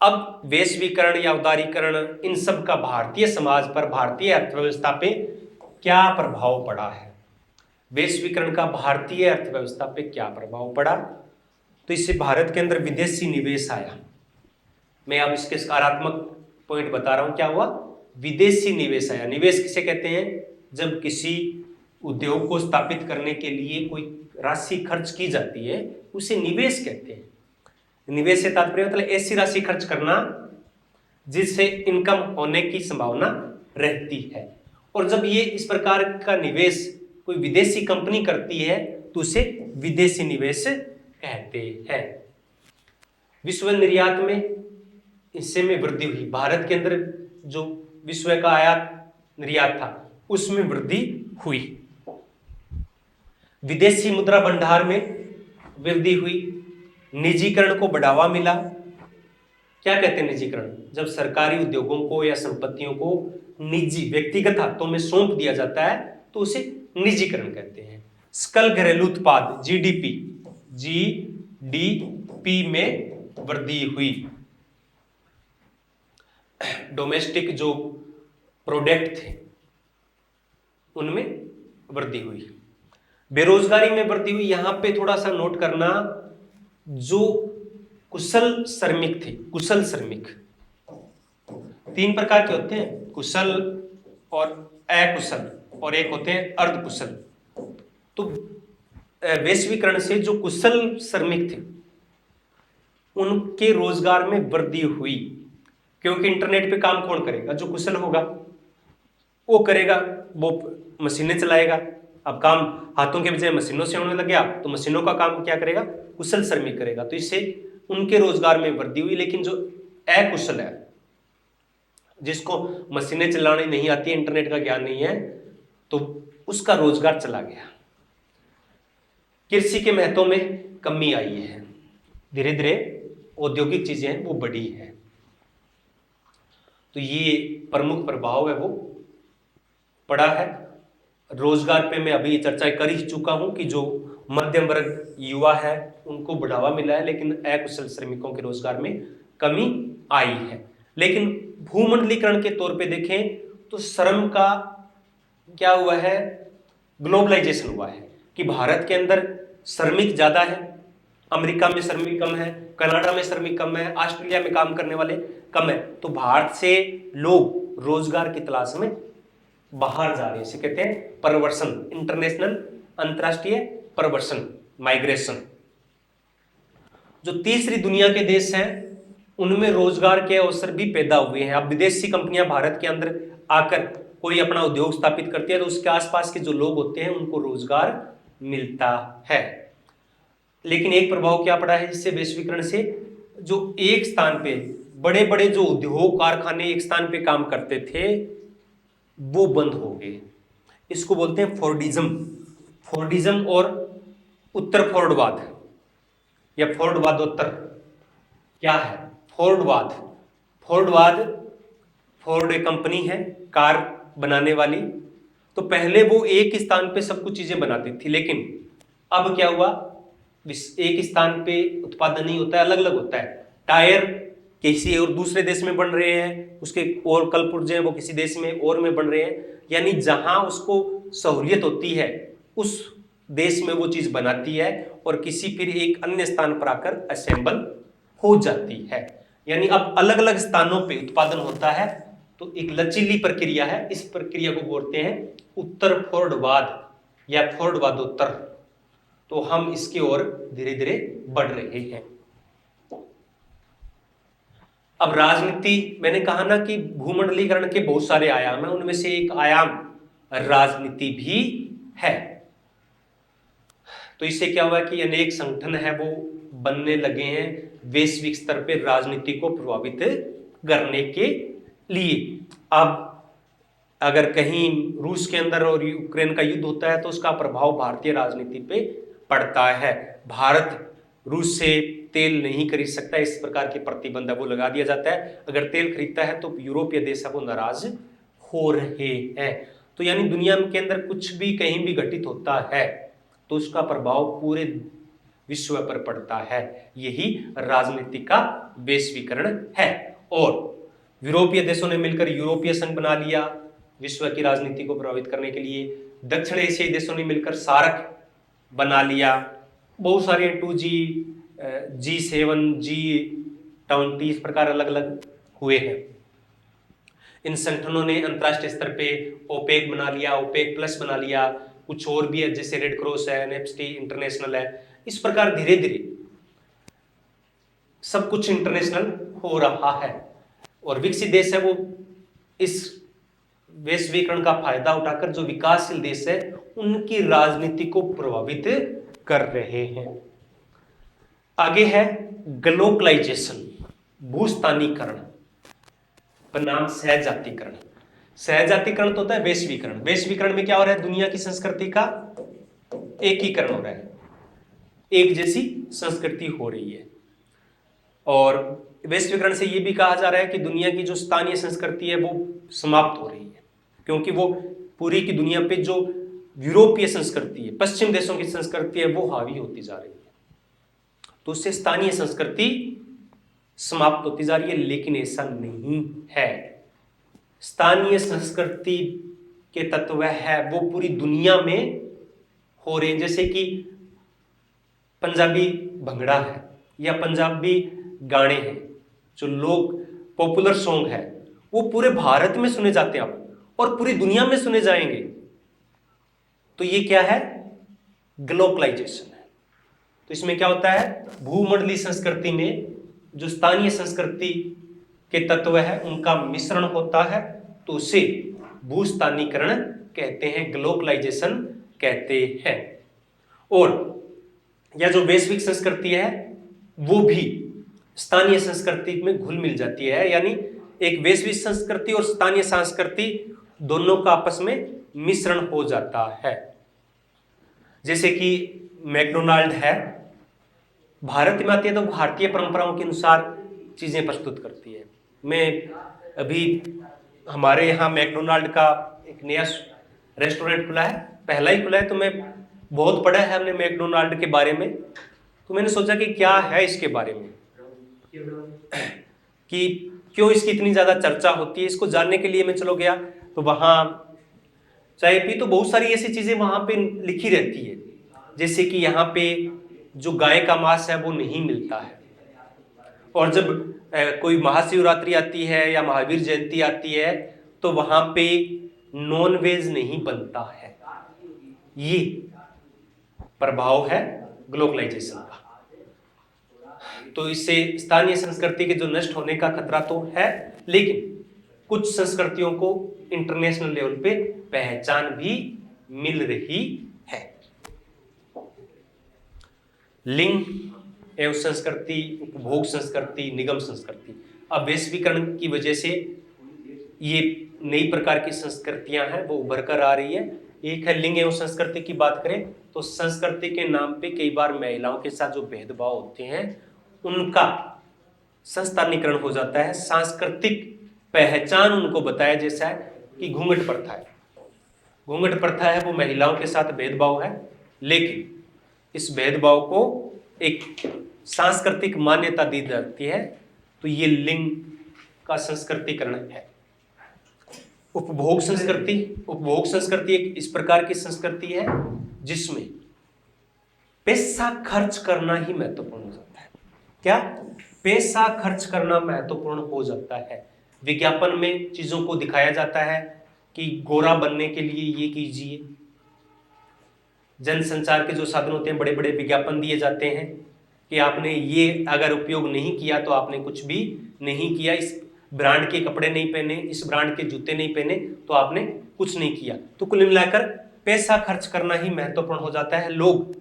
अब वैश्वीकरण या उदारीकरण, इन सब का भारतीय समाज पर, भारतीय अर्थव्यवस्था पे क्या प्रभाव पड़ा है? वैश्वीकरण का भारतीय अर्थव्यवस्था पे क्या प्रभाव पड़ा? तो इससे भारत के अंदर विदेशी निवेश आया। मैं अब इसके सकारात्मक पॉइंट बता रहा हूं। क्या हुआ? विदेशी निवेश आया। निवेश किसे कहते हैं? जब किसी उद्योग को स्थापित करने के लिए कोई राशि खर्च की जाती है उसे निवेश कहते हैं। निवेश से तात्पर्य मतलब ऐसी राशि खर्च करना जिससे इनकम होने की संभावना रहती है। और जब ये इस प्रकार का निवेश कोई विदेशी कंपनी करती है तो उसे विदेशी निवेश कहते हैं। विश्व निर्यात में इससे में वृद्धि हुई। भारत के अंदर जो विश्व का आयात निर्यात था उसमें वृद्धि हुई। विदेशी मुद्रा भंडार में वृद्धि हुई। निजीकरण को बढ़ावा मिला। क्या कहते हैं निजीकरण? जब सरकारी उद्योगों को या संपत्तियों को निजी व्यक्तिगत हाथों में सौंप दिया जाता है तो उसे निजीकरण कहते हैं। सकल घरेलू उत्पाद जीडीपी में वृद्धि हुई। डोमेस्टिक जो प्रोडक्ट थे उनमें वृद्धि हुई। बेरोजगारी में वृद्धि हुई। यहां पे थोड़ा सा नोट करना, जो कुशल श्रमिक थे, कुशल श्रमिक 3 प्रकार के होते हैं, कुशल और अकुशल, और एक होते हैं अर्धकुशल। तो वैश्वीकरण से जो कुशल श्रमिक थे उनके रोजगार में वृद्धि हुई, क्योंकि इंटरनेट पे काम कौन करेगा? जो कुशल होगा वो करेगा, वो मशीनें चलाएगा। अब काम हाथों के बजाय मशीनों से होने लग गया तो मशीनों का काम क्या करेगा? कुशल श्रमिक करेगा। तो इससे उनके रोजगार में वृद्धि हुई। लेकिन जो अकुशल है, जिसको मशीनें चलानी नहीं आती, इंटरनेट का ज्ञान नहीं है, तो उसका रोजगार चला गया। कृषि के महत्व में कमी आई है, धीरे धीरे औद्योगिक चीजें हैं वो बढ़ी है। तो ये प्रमुख प्रभाव है वो पड़ा है। रोजगार पे मैं अभी चर्चा कर ही चुका हूं कि जो मध्यम वर्ग युवा है उनको बढ़ावा मिला है, लेकिन अकुशल श्रमिकों के रोजगार में कमी आई है। लेकिन भूमंडलीकरण के तौर पे देखें तो श्रम का क्या हुआ है, ग्लोबलाइजेशन हुआ है कि भारत के अंदर श्रमिक ज्यादा है, अमेरिका में श्रमिक कम है, कनाडा में श्रमिक कम है, ऑस्ट्रेलिया में काम करने वाले कम है। तो भारत से लोग रोजगार की तलाश में बाहर जा रहे हैं, इसे कहते हैं परवर्सन, इंटरनेशनल अंतरराष्ट्रीय परवर्सन, माइग्रेशन। जो तीसरी दुनिया के देश हैं उनमें रोजगार के अवसर भी पैदा हुए हैं। अब विदेशी कंपनियां भारत के अंदर आकर कोई अपना उद्योग स्थापित करती है तो उसके आसपास के जो लोग होते हैं उनको रोजगार मिलता है। लेकिन एक प्रभाव क्या पड़ा है इससे, वैश्वीकरण से जो एक स्थान पे बड़े बड़े जो उद्योग कारखाने एक स्थान पे काम करते थे वो बंद हो गए। इसको बोलते हैं फोर्डिज्म। फोर्डिज्म और उत्तर फोर्डवाद या फोर्डवादोत्तर क्या है? फोर्डवाद, फोर्ड एक कंपनी है कार बनाने वाली। तो पहले वो एक स्थान पे सब कुछ चीजें बनाती थी, लेकिन अब क्या हुआ, एक स्थान पे उत्पादन नहीं होता है, अलग अलग होता है। टायर किसी और दूसरे देश में बन रहे हैं, उसके और कल पुर्जे हैं वो किसी देश में और में बन रहे हैं, यानी जहां उसको सहूलियत होती है उस देश में वो चीज बनाती है और किसी फिर एक अन्य स्थान पर आकर असेंबल हो जाती है। यानी अब अलग अलग स्थानों पे उत्पादन होता है। तो एक लचीली प्रक्रिया है, इस प्रक्रिया को बोलते हैं उत्तर फोर्डवाद या फोर्डवादोत्तर। तो हम इसकी ओर धीरे धीरे बढ़ रहे हैं। अब राजनीति, मैंने कहा ना कि भूमंडलीकरण के बहुत सारे आयाम हैं, उनमें से एक आयाम राजनीति भी है। तो इससे क्या हुआ कि अनेक संगठन है वो बनने लगे हैं वैश्विक स्तर पर राजनीति को प्रभावित करने के लिए। अब अगर कहीं रूस के अंदर और यूक्रेन का युद्ध होता है तो उसका प्रभाव भारतीय राजनीति पे पड़ता है। भारत रूस से तेल नहीं खरीद सकता, इस प्रकार के प्रतिबंध वो लगा दिया जाता है। अगर तेल खरीदता है तो यूरोपीय देश वो नाराज हो रहे हैं। तो यानी दुनिया के अंदर कुछ भी कहीं भी घटित होता है तो उसका प्रभाव पूरे विश्व पर पड़ता है। यही राजनीति का वैश्वीकरण है। और यूरोपीय देशों ने मिलकर यूरोपीय संघ बना लिया विश्व की राजनीति को प्रभावित करने के लिए। दक्षिण एशियाई देशों ने मिलकर सार्क बना लिया। बहुत सारे 2G, G7, G20 इस प्रकार अलग अलग हुए हैं। इन संगठनों ने अंतरराष्ट्रीय स्तर पे ओपेक बना लिया, ओपेक प्लस बना लिया, कुछ और भी है जैसे रेड क्रॉस है, नेप्स्टी इंटरनेशनल है। इस प्रकार धीरे धीरे सब कुछ इंटरनेशनल हो रहा है और विकसित देश है वो इस वैश्वीकरण का फायदा उठाकर जो विकासशील देश है उनकी राजनीति को प्रभावित कर रहे हैं। आगे है ग्लोबलाइजेशन, भूस्थानीकरण, बनाम सहजातीकरण। सहजातीकरण तो होता है वैश्वीकरण। वैश्वीकरण में क्या हो रहा है, दुनिया की संस्कृति का एकीकरण हो रहा है, एक जैसी संस्कृति हो रही है। और वैश्वीकरण से यह भी कहा जा रहा है कि दुनिया की जो स्थानीय संस्कृति है वो समाप्त हो रही है, क्योंकि वो पूरी की दुनिया पे जो यूरोपीय संस्कृति है, पश्चिम देशों की संस्कृति है वो हावी होती जा रही है। तो उससे स्थानीय संस्कृति समाप्त होती जा रही है, लेकिन ऐसा नहीं है। स्थानीय संस्कृति के तत्व है वो पूरी दुनिया में हो रहे हैं। जैसे कि पंजाबी भंगड़ा है या पंजाबी गाने हैं, जो लोग पॉपुलर सॉन्ग है वो पूरे भारत में सुने जाते हैं अब और पूरी दुनिया में सुने जाएंगे। तो ये क्या है, ग्लोबलाइजेशन है। तो इसमें क्या होता है, भूमंडलीय संस्कृति में जो स्थानीय संस्कृति के तत्व है उनका मिश्रण होता है, तो उसे भूस्थानीकरण कहते हैं, ग्लोबलाइजेशन कहते हैं। और यह जो वैश्विक संस्कृति है वो भी स्थानीय संस्कृति में घुल मिल जाती है, यानी एक वैश्विक संस्कृति और स्थानीय संस्कृति दोनों का आपस में मिश्रण हो जाता है। जैसे कि मैकडोनाल्ड है, भारत में आती है तो भारतीय परंपराओं के अनुसार चीजें प्रस्तुत करती है। मैं अभी हमारे यहाँ मैकडोनाल्ड का एक नया रेस्टोरेंट खुला है, पहला ही खुला है, तो मैं बहुत पढ़ा है हमने मैकडोनाल्ड के बारे में, तो मैंने सोचा कि क्या है इसके बारे में, कि क्यों इसकी इतनी ज्यादा चर्चा होती है। इसको जानने के लिए मैं चलो गया, तो वहां चाय पी, तो बहुत सारी ऐसी चीजें वहां पे लिखी रहती है, जैसे कि यहाँ पे जो गाय का मांस है वो नहीं मिलता है, और जब कोई महाशिवरात्रि आती है या महावीर जयंती आती है तो वहां पे नॉन वेज नहीं बनता है। ये प्रभाव है ग्लोबलाइजेशन का। तो इससे स्थानीय संस्कृति के जो नष्ट होने का खतरा तो है, लेकिन कुछ संस्कृतियों को इंटरनेशनल लेवल पे पहचान भी मिल रही है। लिंग एवं संस्कृति, उपभोग संस्कृति, निगम संस्कृति। अब वैश्वीकरण की वजह से ये नई प्रकार की संस्कृतियां हैं वो उभर कर आ रही है। एक है लिंग एवं संस्कृति की बात करें तो संस्कृति के नाम पे कई बार महिलाओं के साथ जो भेदभाव होते हैं उनका संस्थानीकरण हो जाता है। सांस्कृतिक पहचान उनको बताया जैसा है कि घूंघट प्रथा है, घूंघट प्रथा है, वो महिलाओं के साथ भेदभाव है, लेकिन इस भेदभाव को एक सांस्कृतिक मान्यता दी जाती है, तो ये लिंग का संस्कृतिकरण है। उपभोग संस्कृति, उपभोग संस्कृति एक इस प्रकार की संस्कृति है जिसमें पैसा खर्च करना ही महत्वपूर्ण हो जाता है। क्या? पैसा खर्च करना महत्वपूर्ण हो जाता है। विज्ञापन में चीजों को दिखाया जाता है कि गोरा बनने के लिए ये कीजिए। जनसंचार के जो साधन होते हैं, बड़े बड़े विज्ञापन दिए जाते हैं कि आपने ये अगर उपयोग नहीं किया तो आपने कुछ भी नहीं किया, इस ब्रांड के कपड़े नहीं पहने, इस ब्रांड के जूते नहीं पहने तो आपने कुछ नहीं किया। तो कुल मिलाकर पैसा खर्च करना ही महत्वपूर्ण हो जाता है। लोग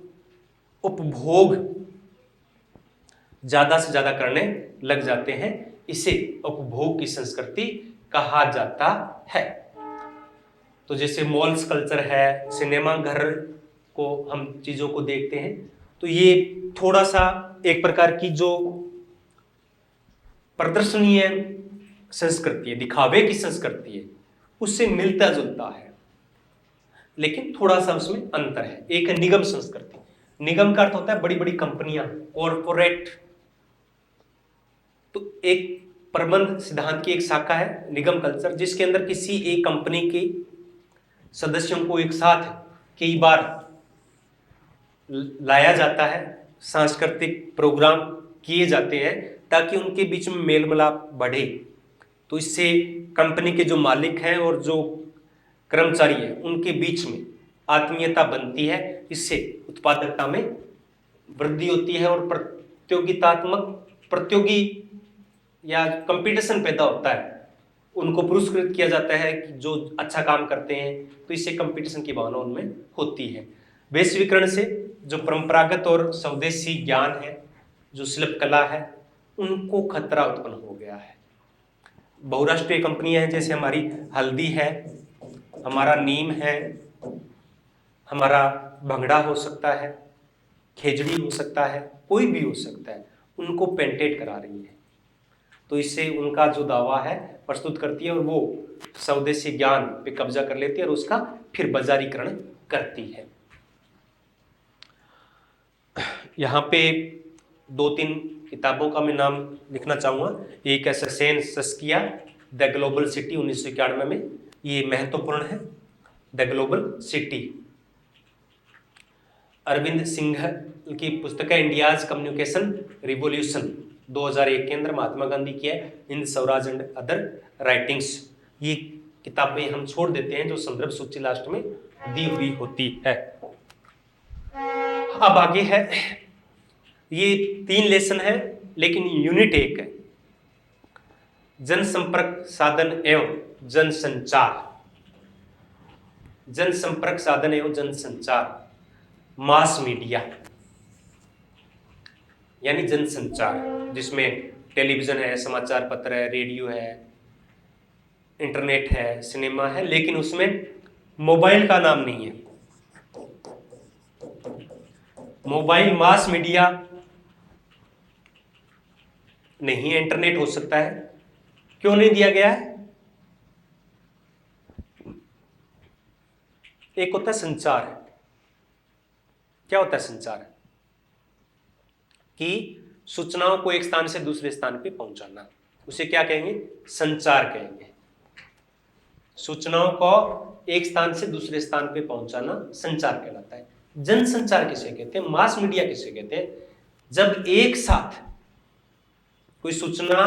उपभोग ज्यादा से ज्यादा करने लग जाते हैं, इसे उपभोग की संस्कृति कहा जाता है। तो जैसे मॉल्स कल्चर है, सिनेमा घर को हम चीजों को देखते हैं, तो ये थोड़ा सा एक प्रकार की जो प्रदर्शनीय संस्कृति है, दिखावे की संस्कृति है, उससे मिलता जुलता है, लेकिन थोड़ा सा उसमें अंतर है। एक है निगम संस्कृति। निगम का अर्थ होता है बड़ी बड़ी कंपनियां, कॉरपोरेट। तो एक प्रबंध सिद्धांत की एक शाखा है निगम कल्चर, जिसके अंदर किसी एक कंपनी के सदस्यों को एक साथ कई बार लाया जाता है, सांस्कृतिक प्रोग्राम किए जाते हैं ताकि उनके बीच में मेल मिलाप बढ़े। तो इससे कंपनी के जो मालिक हैं और जो कर्मचारी हैं उनके बीच में आत्मीयता बनती है, इससे उत्पादकता में वृद्धि होती है और प्रतियोगी या कंपटीशन पैदा होता है। उनको पुरस्कृत किया जाता है कि जो अच्छा काम करते हैं, तो इससे कंपटीशन की भावना उनमें होती है। वैश्वीकरण से जो परंपरागत और स्वदेशी ज्ञान है, जो शिल्प कला है, उनको खतरा उत्पन्न हो गया है। बहुराष्ट्रीय कंपनियां हैं, जैसे हमारी हल्दी है, हमारा नीम है, हमारा भंगड़ा हो सकता है, खेजड़ी हो सकता है, कोई भी हो सकता है, उनको पेटेंट करा रही है। तो इससे उनका जो दावा है प्रस्तुत करती है और वो स्वदेशी ज्ञान पे कब्जा कर लेती है और उसका फिर बाजारीकरण करती है। यहाँ पे 2-3 किताबों का मैं नाम लिखना चाहूँगा। एक है Sassen Saskia the global city 1991 में, ये महत्वपूर्ण है। The global city. Arvind Singh की पुस्तक है इंडियाज कम्युनिकेशन रिवॉल्यूशन 2001 के अंदर, महात्मा गांधी की है, Hind Swaraj and other writings. ये किताबें हम छोड़ देते हैं जो संदर्भ सूची लास्ट में दी हुई होती है। अब आगे है, ये 3 लेसन है लेकिन यूनिट एक है। जनसंपर्क साधन एवं जनसंचार। जनसंपर्क साधन एवं जनसंचार, मास मीडिया यानी जनसंचार, जिसमें टेलीविजन है, समाचार पत्र है, रेडियो है, इंटरनेट है, सिनेमा है, लेकिन उसमें मोबाइल का नाम नहीं है। मोबाइल मास मीडिया नहीं है, इंटरनेट हो सकता है। क्यों नहीं दिया गया है? एक होता है संचार। क्या होता है संचार? कि सूचनाओं को एक स्थान से दूसरे स्थान पे पहुंचाना, उसे क्या कहेंगे? संचार कहेंगे। सूचनाओं को एक स्थान से दूसरे स्थान पे पहुंचाना संचार कहलाता है। जनसंचार किसे कहते हैं? मास मीडिया किसे कहते हैं? जब एक साथ कोई सूचना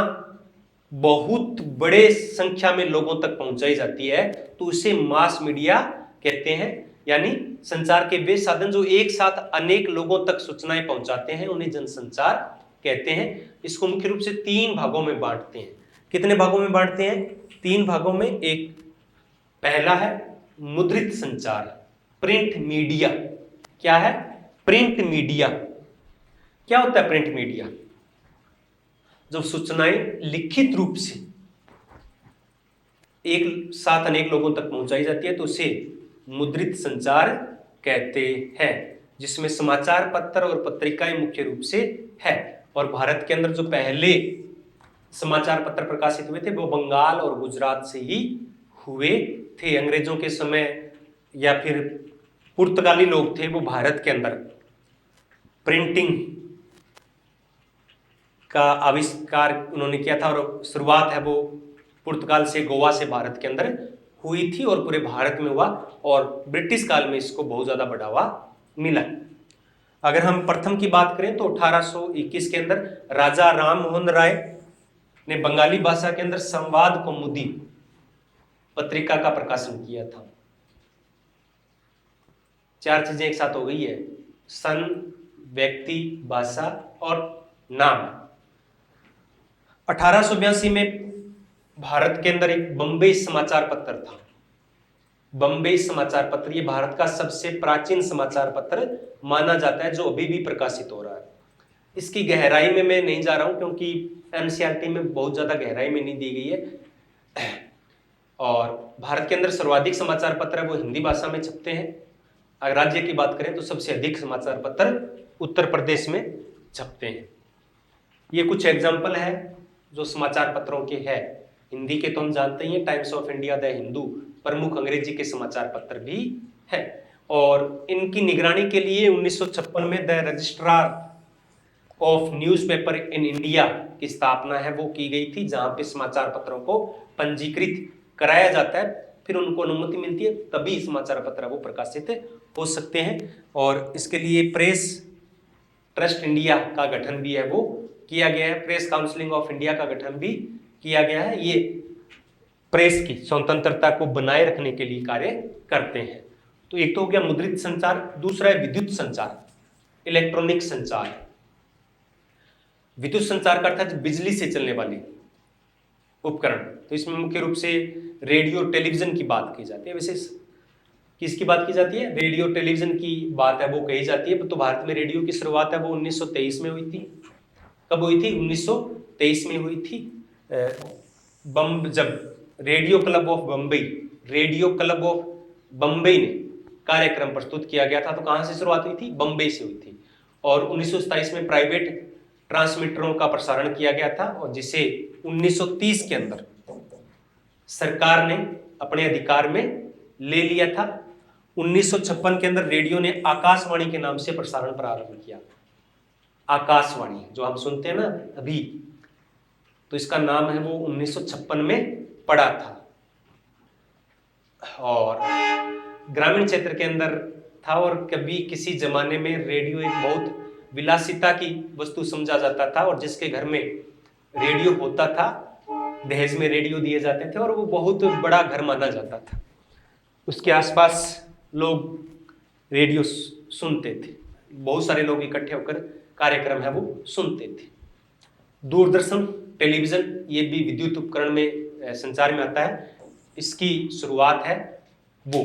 बहुत बड़े संख्या में लोगों तक पहुंचाई जाती है तो उसे मास मीडिया कहते हैं। यानी संचार के वे साधन जो एक साथ अनेक लोगों तक सूचनाएं पहुंचाते हैं उन्हें जनसंचार कहते हैं। इसको मुख्य रूप से 3 भागों में बांटते हैं। कितने भागों में बांटते हैं? 3 भागों में। एक पहला है मुद्रित संचार, प्रिंट मीडिया। क्या है? Print media. क्या होता है प्रिंट मीडिया? जब सूचनाएं लिखित रूप से एक साथ अनेक लोगों तक पहुंचाई जाती है तो उसे मुद्रित संचार कहते हैं, जिसमें समाचार पत्र और पत्रिकाएं मुख्य रूप से है। और भारत के अंदर जो पहले समाचार पत्र प्रकाशित हुए थे वो बंगाल और गुजरात से ही हुए थे। अंग्रेजों के समय या फिर पुर्तगाली लोग थे, वो भारत के अंदर प्रिंटिंग का आविष्कार उन्होंने किया था और शुरुआत है वो पुर्तगाल से, गोवा से भारत के अंदर हुई थी और पूरे भारत में हुआ और ब्रिटिश काल में इसको बहुत ज्यादा बढ़ावा मिला। अगर हम प्रथम की बात करें तो 1821 के अंदर राजा राम मोहन राय ने बंगाली भाषा के अंदर संवाद कौमुदी पत्रिका का प्रकाशन किया था। 4 चीजें एक साथ हो गई है, सन, व्यक्ति, भाषा और नाम। 1882 में भारत के अंदर एक बम्बई समाचार पत्र था। बम्बई समाचार पत्र ये भारत का सबसे प्राचीन समाचार पत्र माना जाता है जो अभी भी प्रकाशित हो रहा है। इसकी गहराई में मैं नहीं जा रहा हूं क्योंकि एनसीईआरटी में बहुत ज्यादा गहराई में नहीं दी गई है। और भारत के अंदर सर्वाधिक समाचार पत्र है वो हिंदी भाषा में छपते हैं। अगर राज्य की बात करें तो सबसे अधिक समाचार पत्र उत्तर प्रदेश में छपते हैं। ये कुछ एग्जाम्पल है जो समाचार पत्रों के हैं। हिंदी के तो हम जानते ही हैं, times of India, the Hindu प्रमुख अंग्रेजी के समाचार पत्र भी है। और इनकी निगरानी के लिए 1956 में the registrar of newspaper in India की स्थापना है वो की गई थी, जहां पे समाचार पत्रों को पंजीकृत कराया जाता है, फिर उनको अनुमति मिलती है तभी समाचार पत्र वो प्रकाशित हो सकते हैं। और इसके लिए प्रेस ट्रस्ट इंडिया का गठन भी है वो किया गया है, प्रेस काउंसिलिंग ऑफ इंडिया का गठन भी किया गया है। ये प्रेस की स्वतंत्रता को बनाए रखने के लिए कार्य करते हैं। तो एक तो हो गया मुद्रित संचार, दूसरा है विद्युत संचार, इलेक्ट्रॉनिक संचार। विद्युत संचार का अर्थ है बिजली से चलने वाले उपकरण। तो इसमें मुख्य रूप से रेडियो टेलीविजन की बात की जाती है। वैसे किसकी बात की जाती है? रेडियो टेलीविजन की बात है वो कही जाती है। तो भारत में रेडियो की शुरुआत है वो 1923 में हुई थी। कब हुई थी? 1923 में हुई थी। जब रेडियो क्लब ऑफ बम्बई ने कार्यक्रम प्रस्तुत किया गया था। तो कहां से शुरुआत हुई थी? बम्बई से हुई थी। और 1927 में प्राइवेट ट्रांसमीटरों का प्रसारण किया गया था और जिसे 1930 के अंदर सरकार ने अपने अधिकार में ले लिया था। 1956 के अंदर रेडियो ने आकाशवाणी के नाम से प्रसारण प्रारंभ किया। आकाशवाणी जो हम सुनते हैं ना अभी, तो इसका नाम है वो 1956 में पड़ा था। और ग्रामीण क्षेत्र के अंदर था और कभी किसी जमाने में रेडियो एक बहुत विलासिता की वस्तु समझा जाता था और जिसके घर में रेडियो होता था दहेज में रेडियो दिए जाते थे और वो बहुत बड़ा घर माना जाता था। उसके आसपास लोग रेडियो सुनते थे, बहुत सारे लोग इकट्ठे होकर कार्यक्रम है वो सुनते थे। दूरदर्शन टेलीविजन ये भी विद्युत उपकरण में संचार में आता है। इसकी शुरुआत है वो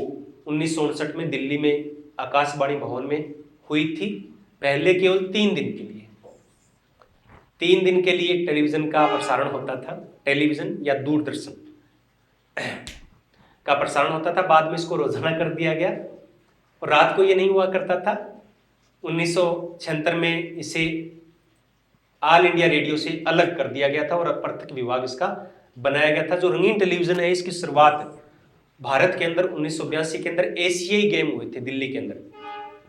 1959 में दिल्ली में आकाशवाणी भवन में हुई थी। पहले केवल 3 दिन के लिए 3 दिन के लिए टेलीविजन का प्रसारण होता था, टेलीविजन या दूरदर्शन। का प्रसारण होता था। बाद में इसको रोजाना कर दिया गया और रात को ये नहीं हुआ करता था। 1976 में इसे ऑल इंडिया रेडियो से अलग कर दिया गया था और पृथक विभाग इसका बनाया गया था। जो रंगीन टेलीविजन है इसकी शुरुआत भारत के अंदर 1982 के अंदर एशियाई गेम हुए थे दिल्ली के अंदर,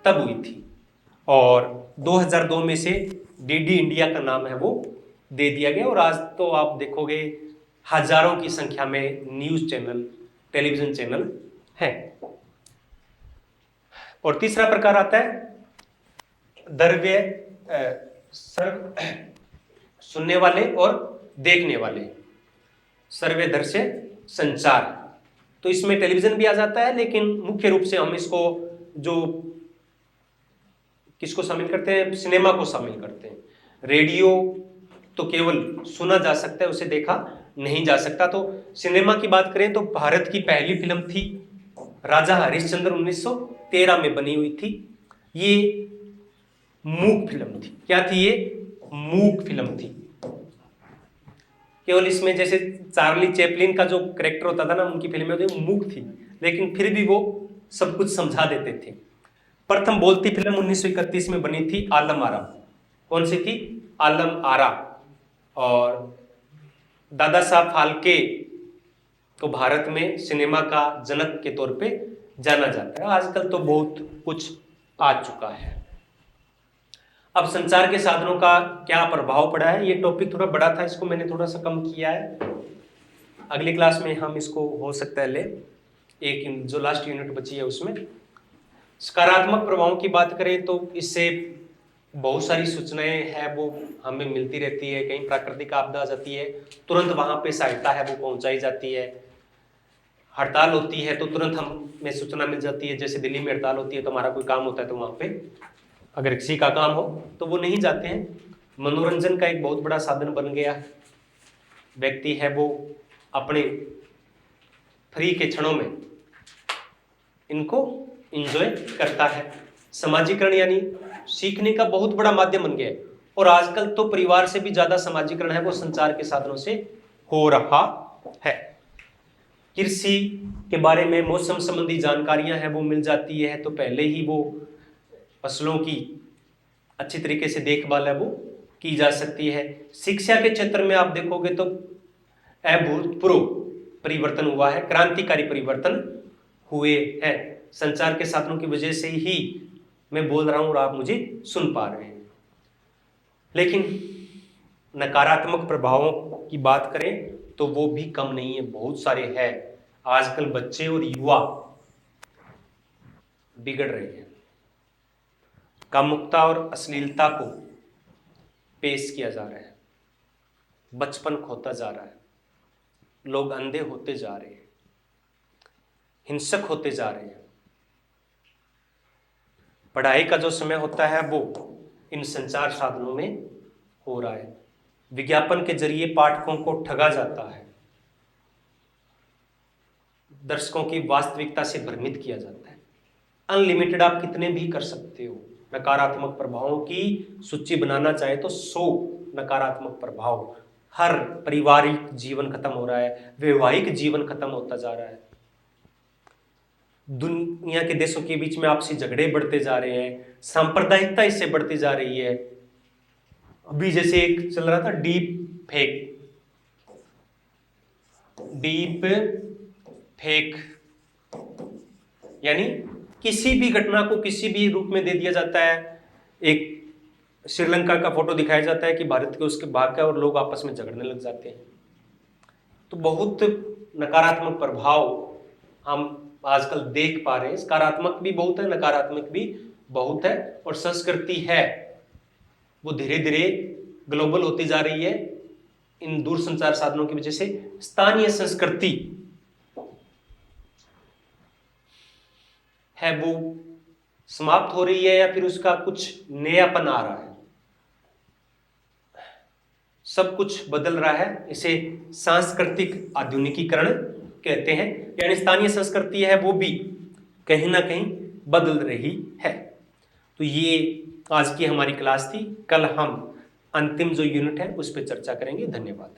तब हुई थी। और 2002 में से डीडी इंडिया का नाम है वो दे दिया गया। और आज तो आप देखोगे हजारों की संख्या में न्यूज चैनल, टेलीविजन चैनल हैं। और तीसरा प्रकार आता है द्रव्य सुनने वाले और देखने वाले, सर्वे दृश्य संचार। तो इसमें टेलीविजन भी आ जाता है, लेकिन मुख्य रूप से हम इसको जो किसको शामिल करते हैं, सिनेमा को शामिल करते हैं। रेडियो तो केवल सुना जा सकता है, उसे देखा नहीं जा सकता। तो सिनेमा की बात करें तो भारत की पहली फिल्म थी राजा हरिश्चंद्र, 1913 में बनी हुई थी। ये मूक फिल्म थी। क्या थी ये? मूक फिल्म थी। केवल इसमें जैसे चार्ली चैपलिन का जो कैरेक्टर होता था ना, उनकी फिल्में होती मूक थी, लेकिन फिर भी वो सब कुछ समझा देते थे। प्रथम बोलती फिल्म 1931 में बनी थी आलम आरा। कौन सी थी? आलम आरा। और दादा साहब फाल्के को भारत में सिनेमा का जनक के तौर पे जाना जाता है। आजकल तो बहुत कुछ आ चुका है। अब संचार के साधनों का क्या प्रभाव पड़ा है, ये टॉपिक थोड़ा बड़ा था, इसको मैंने थोड़ा सा कम किया है। अगली क्लास में हम इसको हो सकता है ले, एक जो लास्ट यूनिट बची है उसमें। सकारात्मक प्रभावों की बात करें तो इससे बहुत सारी सूचनाएं हैं वो हमें मिलती रहती है। कहीं प्राकृतिक आपदा आ जाती है, तुरंत वहां पे सहायता है वो पहुंचाई जाती है। हड़ताल होती है तो तुरंत हमें सूचना मिल जाती है। जैसे दिल्ली में हड़ताल होती है तो हमारा कोई काम होता है तो वहां पे अगर किसी का काम हो तो वो नहीं जाते हैं। मनोरंजन का एक बहुत बड़ा साधन बन गया। व्यक्ति है वो अपने फ्री के क्षणों में इनको एंजॉय करता है। समाजीकरण यानी सीखने का बहुत बड़ा माध्यम बन गया है। और आजकल तो परिवार से भी ज्यादा समाजीकरण है वो संचार के साधनों से हो रहा है। कृषि के बारे में मौसम संबंधी जानकारियां हैं वो मिल जाती है, तो पहले ही वो फसलों की अच्छी तरीके से देखभाल है वो की जा सकती है। शिक्षा के क्षेत्र में आप देखोगे तो अभूतपूर्व परिवर्तन हुआ है, क्रांतिकारी परिवर्तन हुए हैं। संचार के साधनों की वजह से ही मैं बोल रहा हूं और आप मुझे सुन पा रहे हैं। लेकिन नकारात्मक प्रभावों की बात करें तो वो भी कम नहीं है, बहुत सारे हैं। आजकल बच्चे और युवा बिगड़ रहे हैं। कामुकता और अश्लीलता को पेश किया जा रहा है। बचपन खोता जा रहा है। लोग अंधे होते जा रहे हैं, हिंसक होते जा रहे हैं। पढ़ाई का जो समय होता है वो इन संचार साधनों में हो रहा है। विज्ञापन के जरिए पाठकों को ठगा जाता है। दर्शकों की वास्तविकता से भ्रमित किया जाता है। अनलिमिटेड आप कितने भी कर सकते हो। नकारात्मक प्रभावों की सूची बनाना चाहे तो 100 नकारात्मक प्रभाव। हर पारिवारिक जीवन खत्म हो रहा है, वैवाहिक जीवन खत्म होता जा रहा है। दुनिया के देशों के बीच में आपसी झगड़े बढ़ते जा रहे हैं। सांप्रदायिकता इससे बढ़ती जा रही है। अभी जैसे एक चल रहा था डीप फेक, यानी किसी भी घटना को किसी भी रूप में दे दिया जाता है। एक श्रीलंका का फोटो दिखाया जाता है कि भारत के उसके भाग का, और लोग आपस में झगड़ने लग जाते हैं। तो बहुत नकारात्मक प्रभाव हम आजकल देख पा रहे हैं। सकारात्मक भी बहुत है, नकारात्मक भी बहुत है। और संस्कृति है वो धीरे धीरे ग्लोबल होती जा रही है। इन दूरसंचार साधनों की वजह से स्थानीय संस्कृति है वो समाप्त हो रही है या फिर उसका कुछ नयापन आ रहा है। सब कुछ बदल रहा है। इसे सांस्कृतिक आधुनिकीकरण कहते हैं। यानी स्थानीय संस्कृति है वो भी कहीं ना कहीं बदल रही है। तो ये आज की हमारी क्लास थी। कल हम अंतिम जो यूनिट है उस पर चर्चा करेंगे। धन्यवाद।